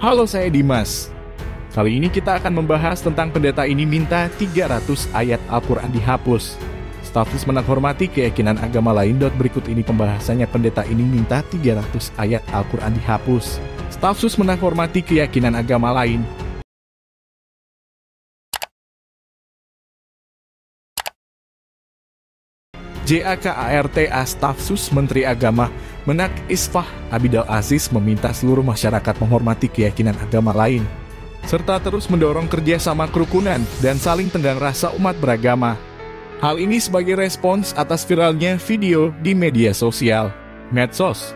Halo, saya Dimas. Kali ini kita akan membahas tentang pendeta ini minta 300 ayat Al-Quran dihapus. Stafsus menghormati keyakinan agama lain. Berikut ini pembahasannya. Pendeta ini minta 300 ayat Al-Quran dihapus. Stafsus menghormati keyakinan agama lain. JAKARTA Stafsus Menteri Agama Menak Isfah Abidal Aziz meminta seluruh masyarakat menghormati keyakinan agama lain, serta terus mendorong kerjasama kerukunan dan saling tenggang rasa umat beragama. Hal ini sebagai respons atas viralnya video di media sosial, medsos,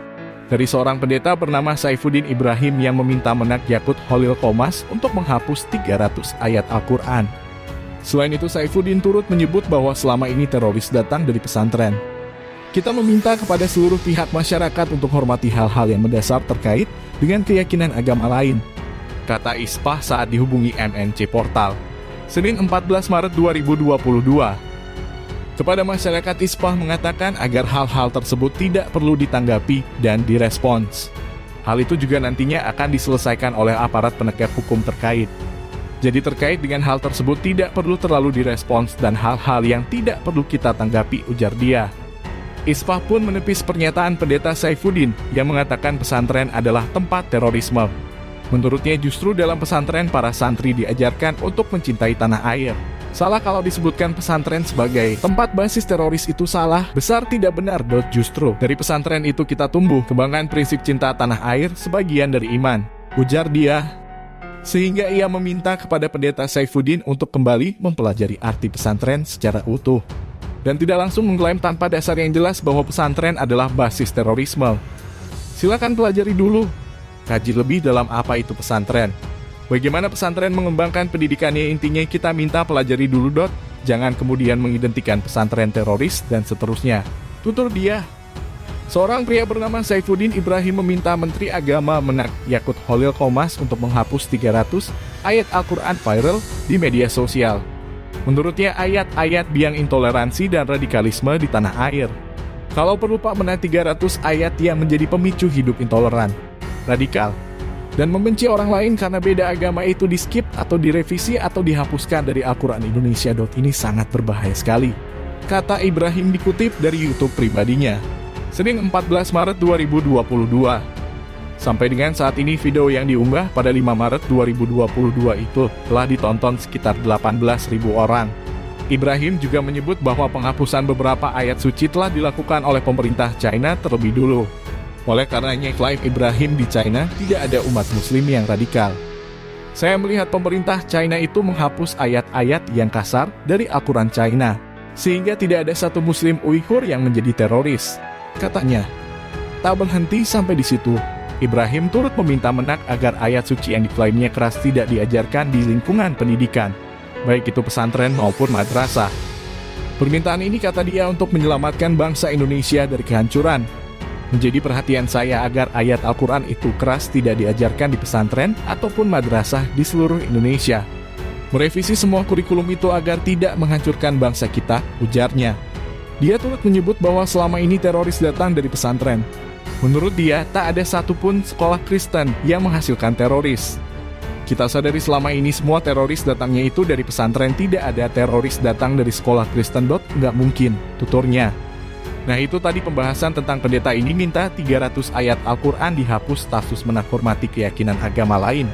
dari seorang pendeta bernama Saifuddin Ibrahim yang meminta Menak Yakut Holil Qomas untuk menghapus 300 ayat Al-Quran. Selain itu, Saifuddin turut menyebut bahwa selama ini teroris datang dari pesantren. Kita meminta kepada seluruh pihak masyarakat untuk hormati hal-hal yang mendasar terkait dengan keyakinan agama lain, kata Isfah saat dihubungi MNC Portal, Senin 14 Maret 2022. Kepada masyarakat, Isfah mengatakan agar hal-hal tersebut tidak perlu ditanggapi dan direspons. Hal itu juga nantinya akan diselesaikan oleh aparat penegak hukum terkait. Jadi terkait dengan hal tersebut tidak perlu terlalu direspons dan hal-hal yang tidak perlu kita tanggapi, ujar dia. Isfah pun menepis pernyataan pendeta Saifuddin yang mengatakan pesantren adalah tempat terorisme. Menurutnya justru dalam pesantren para santri diajarkan untuk mencintai tanah air. Salah kalau disebutkan pesantren sebagai tempat basis teroris, itu salah besar, tidak benar. Justru dari pesantren itu kita tumbuh kembangkan prinsip cinta tanah air sebagian dari iman, ujar dia. Sehingga ia meminta kepada pendeta Saifuddin untuk kembali mempelajari arti pesantren secara utuh dan tidak langsung mengklaim tanpa dasar yang jelas bahwa pesantren adalah basis terorisme. Silakan pelajari dulu, kaji lebih dalam apa itu pesantren, bagaimana pesantren mengembangkan pendidikannya. Intinya kita minta pelajari dulu. Jangan kemudian mengidentikan pesantren teroris dan seterusnya, tutur dia. Seorang pria bernama Saifuddin Ibrahim meminta Menteri Agama Menak Yakut Holil Qomas untuk menghapus 300 ayat Al-Quran viral di media sosial. Menurutnya ayat-ayat biang intoleransi dan radikalisme di tanah air. Kalau perlu Pak, Menak 300 ayat yang menjadi pemicu hidup intoleran, radikal, dan membenci orang lain karena beda agama itu di-skip atau direvisi atau dihapuskan dari Al-Quran Indonesia. Ini sangat berbahaya sekali, kata Ibrahim dikutip dari YouTube pribadinya, Senin 14 Maret 2022. Sampai dengan saat ini video yang diunggah pada 5 Maret 2022 itu telah ditonton sekitar 18.000 orang. Ibrahim juga menyebut bahwa penghapusan beberapa ayat suci telah dilakukan oleh pemerintah China terlebih dulu. Oleh karenanya, klaim Ibrahim di China tidak ada umat muslim yang radikal. Saya melihat pemerintah China itu menghapus ayat-ayat yang kasar dari Al-Quran China, sehingga tidak ada satu muslim Uighur yang menjadi teroris, katanya. Tak berhenti sampai di situ, Ibrahim turut meminta Menak agar ayat suci yang diklaimnya keras tidak diajarkan di lingkungan pendidikan, baik itu pesantren maupun madrasah. Permintaan ini, kata dia, untuk menyelamatkan bangsa Indonesia dari kehancuran. Menjadi perhatian saya agar ayat Al-Quran itu keras tidak diajarkan di pesantren ataupun madrasah di seluruh Indonesia. Merevisi semua kurikulum itu agar tidak menghancurkan bangsa kita, ujarnya. Dia turut menyebut bahwa selama ini teroris datang dari pesantren. Menurut dia, tak ada satupun sekolah Kristen yang menghasilkan teroris. Kita sadari selama ini semua teroris datangnya itu dari pesantren, tidak ada teroris datang dari sekolah Kristen. Nggak mungkin, tuturnya. Nah, itu tadi pembahasan tentang pendeta ini minta 300 ayat Al-Quran dihapus. Stafsus menghormati keyakinan agama lain.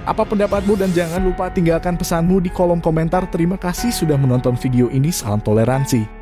Apa pendapatmu? Dan jangan lupa tinggalkan pesanmu di kolom komentar. Terima kasih sudah menonton video ini. Salam toleransi.